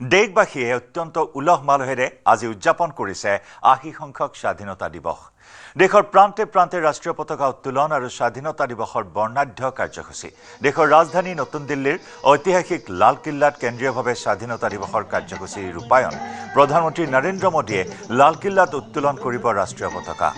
দেশবাসীয়ে অত্যন্ত উলহ মালহেৰে আজি উদযাপন কৰিছে ৮০ সংখ্যক স্বাধীনতা দিৱস। দেশৰ প্ৰান্তে প্ৰান্তে ৰাষ্ট্ৰীয় পতাকা উত্তোলন আৰু স্বাধীনতা দিৱসৰ বৰ্ণাঢ্য কাৰ্যসূচী। দেশৰ ৰাজধানী নতুন দিল্লীৰ ঐতিহাসিক লালকিল্লাত কেন্দ্ৰীয়ভাৱে স্বাধীনতা দিৱসৰ কাৰ্যসূচী ৰূপায়ণ। প্ৰধানমন্ত্ৰী নৰেন্দ্ৰ মোদীয়ে লালকিল্লাত উত্তোলন কৰিব ৰাষ্ট্ৰীয় পতাকা।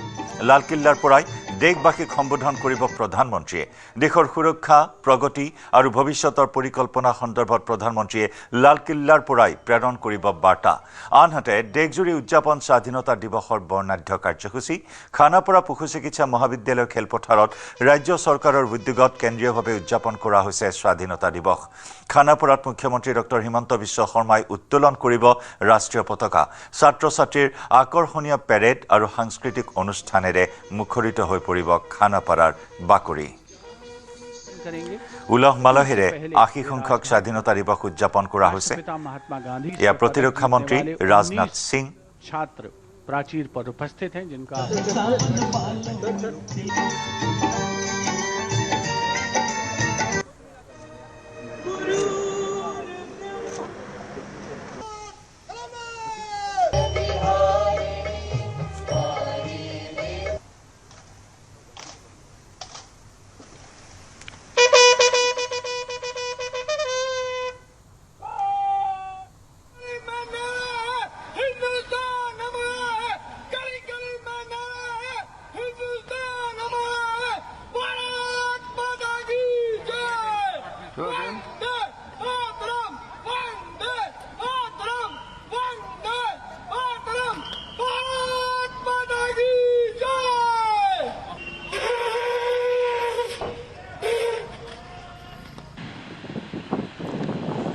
লালকিল্লাৰ পৰাই দেশবাসীক সম্বোধন কৰিব প্ৰধানমন্ত্ৰীয়ে। দেশৰ সুৰক্ষা, প্ৰগতি আৰু ভৱিষ্যতৰ পৰিকল্পনা সন্দৰ্ভত প্ৰধানমন্ত্ৰীয়ে লালকিল্লাৰ পৰাই প্ৰেৰণ কৰিব বাৰ্তা। আনহাতে দেশজুৰি উদযাপন স্বাধীনতা দিৱসৰ বৰ্ণাঢ্য কাৰ্যসূচী। খানাপাৰা পশু চিকিৎসা মহাবিদ্যালয় খেলপথাৰত ৰাজ্য চৰকাৰৰ উদ্যোগত কেন্দ্ৰীয়ভাৱে উদযাপন কৰা হৈছে স্বাধীনতা দিৱস। খানাপাৰাত মুখ্যমন্ত্ৰী ডক্টৰ হিমন্ত বিশ্ব শৰ্মাই উত্তোলন কৰিব ৰাষ্ট্ৰীয় পতাকা। ছাত্ৰ ছাত্ৰীৰ আকৰ্ষণীয় পেৰেড আৰু সাংস্কৃতিক অনুষ্ঠানেৰে মুখৰিত হৈ পৰিব খানাপাৰাৰ বাকৰি। উলহ মালহেৰে ৮০ সংখ্যক স্বাধীনতা দিৱস উদযাপন কৰা হৈছে। এয়া প্ৰতিৰক্ষা মন্ত্ৰী ৰাজনাথ সিং छात्र प्राचीर पर उपस्थित हैं जिनका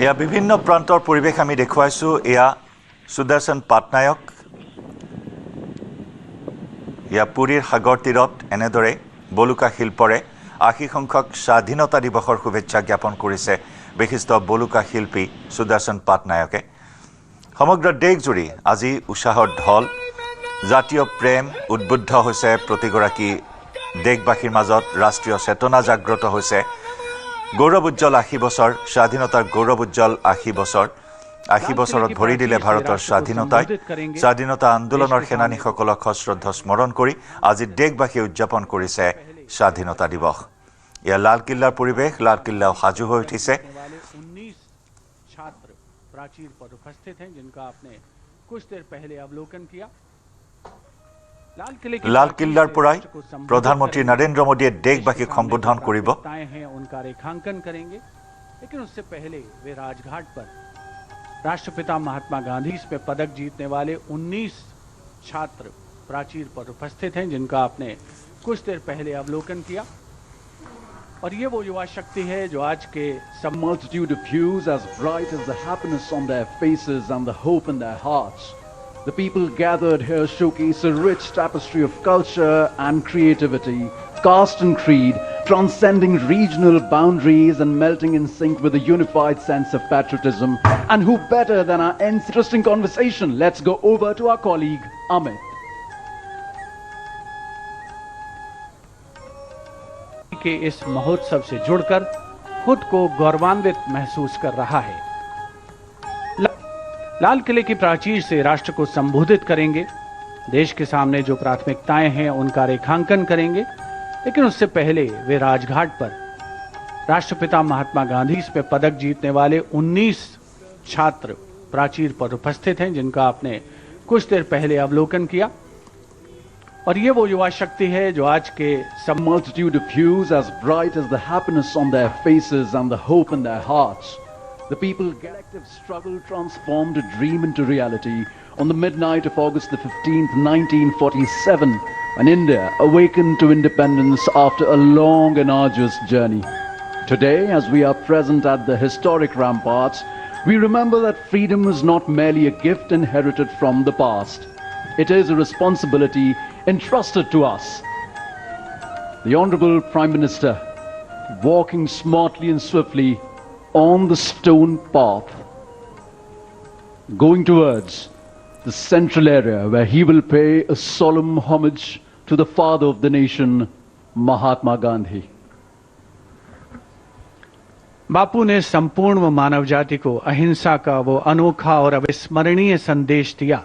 এয়া বিভিন্ন প্ৰান্তৰ পৰিৱেশ আমি দেখুৱাইছোঁ। এয়া সুদৰ্শন পাটনায়ক। এয়া পুৰীৰ সাগৰ তীৰত এনেদৰে বলুকা শিল্পৰে ৮০ সংখ্যক স্বাধীনতা দিৱসৰ শুভেচ্ছা জ্ঞাপন কৰিছে বিশিষ্ট বলুকা শিল্পী সুদৰ্শন পাটনায়কে। সমগ্ৰ দেশজুৰি আজি উৎসাহৰ ঢল, জাতীয় প্ৰেম উদ্বুদ্ধ হৈছে প্ৰতিগৰাকী দেশবাসীৰ মাজত। ৰাষ্ট্ৰীয় চেতনা জাগ্ৰত হৈছে। গৌৰৱ উজ্জ্বল ৮০ বছৰ, স্বাধীনতাৰ গৌৰৱ উজ্জ্বল ৮০ বছৰ। ৮০ বছৰত ভৰি দিলে ভাৰতৰ স্বাধীনতাই। স্বাধীনতা আন্দোলনৰ সেনানীসকলক সশ্ৰদ্ধ স্মৰণ কৰি আজি দেশবাসীয়ে উদযাপন কৰিছে স্বাধীনতা দিৱস। এয়া লালকিল্লাৰ পৰিৱেশ। লালকিল্লাও সাজু হৈ উঠিছে। छात्र प्राचीर पर उपस्थित हैं जिनका आपने कुछ देर पहले अवलोकन किया। লালকিল্লাৰ পৰাই প্ৰধানমন্ত্ৰী নৰেন্দ্ৰ মোদীয়ে দেশবাসীক সম্বোধন কৰিব। उनका रेखांकन करेंगे, लेकिन उससे पहले वे राजघाट पर राष्ट्रपिता महात्मा गांधी पे पदक जीतने वाले 19 छात्र प्राचीर पर उपस्थित हैं जिनका आपने कुछ देर पहले अवलोकन किया। और ये वो युवा शक्ति है जो आज के some multitude of hues as bright as the happiness on their faces and the hope in their hearts. The people gathered here showcase a rich tapestry of culture and creativity, caste and creed, transcending regional boundaries and melting in sync with a unified sense of patriotism. And who better than our interesting conversation? Let's go over to our colleague, Amit. के इस महोत्सव से जुड़कर खुद को गौरवान्वित महसूस कर रहा है। लाल किले की प्राचीर से राष्ट्र को संबोधित करेंगे, देश के सामने जो प्राथमिकताएं हैं उनका रेखांकन करेंगे, लेकिन उससे पहले वे राजघाट पर राष्ट्रपिता महात्मा गांधी पे पदक जीतने वाले 19 छात्र प्राचीर पर उपस्थित हैं जिनका आपने कुछ देर पहले अवलोकन किया। और ये वो युवा शक्ति है जो आज के some multitude of hues as bright as the happiness on their faces and the hope in their hearts. The people collective struggle transformed a dream into reality on the midnight of August the 15th, 1947, when India awakened to independence after a long and arduous journey. Today, as we are present at the historic ramparts, we remember that freedom is not merely a gift inherited from the past. It is a responsibility entrusted to us. The Honorable Prime Minister, walking smartly and swiftly on the stone path, going towards the central area where he will pay a solemn homage to the father of the nation, Mahatma Gandhi. बापू ने संपूर्ण मानव जाति को अहिंसा का वो अनोखा और अविस्मरणीय संदेश दिया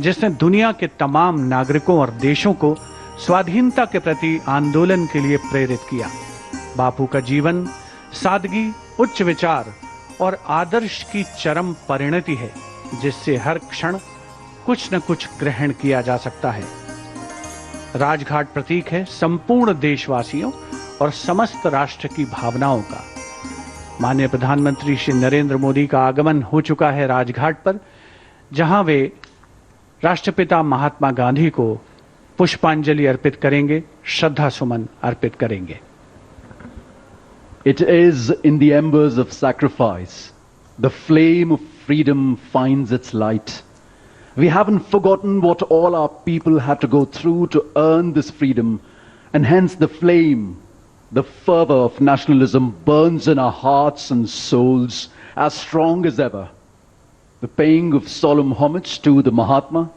जिसने दुनिया के तमाम नागरिकों और देशों को स्वाधीनता के प्रति आंदोलन के लिए प्रेरित किया। बापू का जीवन सादगी, उच्च विचार और आदर्श की चरम परिणति है जिससे हर क्षण कुछ न कुछ ग्रहण किया जा सकता है। राजघाट प्रतीक है संपूर्ण देशवासियों और समस्त राष्ट्र की भावनाओं का। माननीय प्रधानमंत्री श्री नरेंद्र मोदी का आगमन हो चुका है राजघाट पर, जहां वे राष्ट्रपिता महात्मा गांधी को पुष्पांजलि अर्पित करेंगे, श्रद्धा सुमन अर्पित करेंगे। It is in the embers of sacrifice the flame of freedom finds its light. We haven't forgotten what all our people had to go through to earn this freedom, and hence the flame, the fervor of nationalism burns in our hearts and souls as strong as ever. The paying of solemn homage to the Mahatma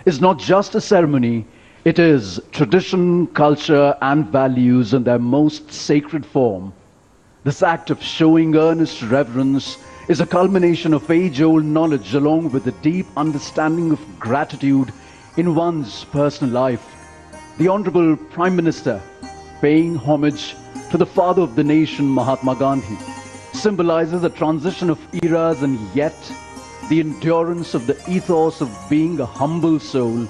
is not just a ceremony, it is tradition, culture and values in their most sacred form. This act of showing earnest reverence is a culmination of age-old knowledge along with a deep understanding of gratitude in one's personal life. The Honorable Prime Minister paying homage to the father of the nation, Mahatma Gandhi, symbolizes a transition of eras and yet the endurance of the ethos of being a humble soul,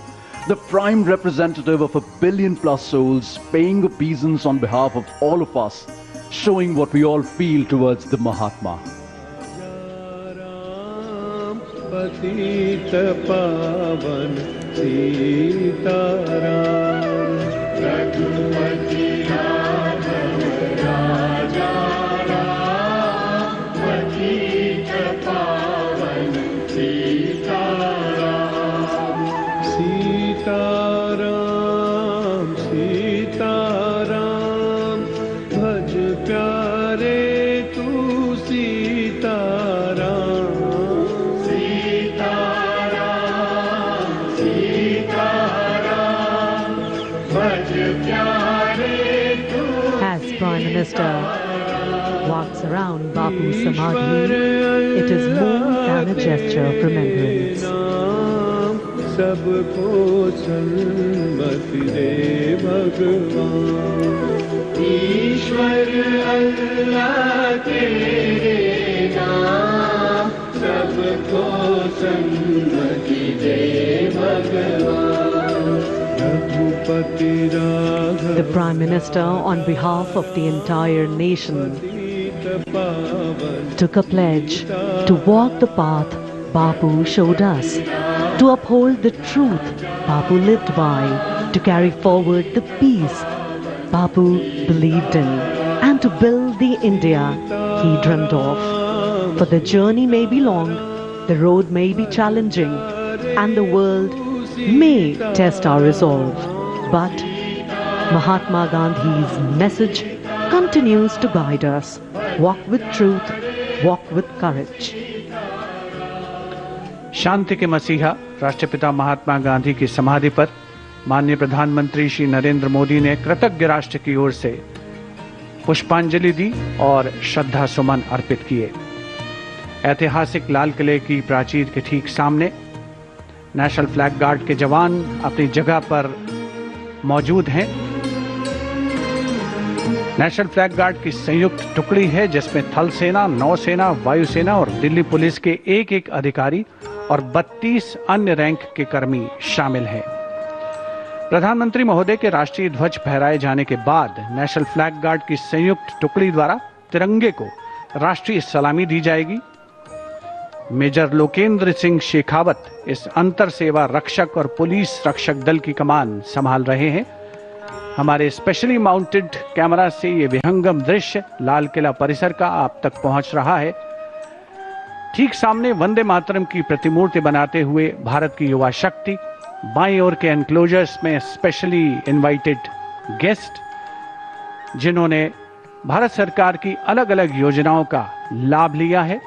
the prime representative of 1 billion plus souls, paying obeisance on behalf of all of us, showing what we all feel towards the Mahatma. पतित पावन सीताराम रघुपति राघव राजा राम पतित पावन सीताराम सीताराम सीताराम भज प्यारे तू Sitaram As Prime Minister walks around Bapu's Samadhi, it is more than a gesture of remembrance. सबको सन्मति दे भगवान ईश्वर अल्लाह तेरे नाम सबको सन्मति दे भगवान Raghupati Raghav. The Prime Minister, on behalf of the entire nation, took a pledge to walk the path Bapu showed us, to uphold the truth Bapu lived by, to carry forward the peace Bapu believed in, and to build the India he dreamed of. For the journey may be long, the road may be challenging, and the world may test our resolve. But Mahatma Gandhi's message continues to guide us. Walk with truth, walk with courage. शांति के मसीहा राष्ट्रपिता महात्मा गांधी की समाधि पर माननीय प्रधानमंत्री श्री नरेंद्र मोदी ने कृतज्ञ राष्ट्र की ओर से पुष्पांजलि दी और श्रद्धा सुमन अर्पित किए। ऐतिहासिक लाल किले की प्राचीर के ठीक सामने नेशनल फ्लैग गार्ड के जवान अपनी जगह पर मौजूद हैं। नेशनल फ्लैग गार्ड की संयुक्त टुकड़ी है जिसमें थल सेना, नौसेना, वायुसेना और दिल्ली पुलिस के एक अधिकारी और 32 अन्य रैंक के कर्मी शामिल हैं। प्रधानमंत्री महोदय के राष्ट्रीय ध्वज फहराए जाने के बाद नेशनल फ्लैग गार्ड की संयुक्त टुकड़ी द्वारा तिरंगे को राष्ट्रीय सलामी दी जाएगी। मेजर लोकेंद्र सिंह शेखावत इस अंतर सेवा रक्षक और पुलिस रक्षक दल की कमान संभाल रहे हैं। हमारे स्पेशली माउंटेड कैमरा से ये विहंगम दृश्य लाल किला परिसर का आप तक पहुंच रहा है। ठीक सामने वंदे मातरम की प्रतिमूर्ति बनाते हुए भारत की युवा शक्ति, बाईं ओर के एनक्लोजर्स में स्पेशली इनवाइटेड गेस्ट जिन्होंने भारत सरकार की अलग अलग योजनाओं का लाभ लिया है।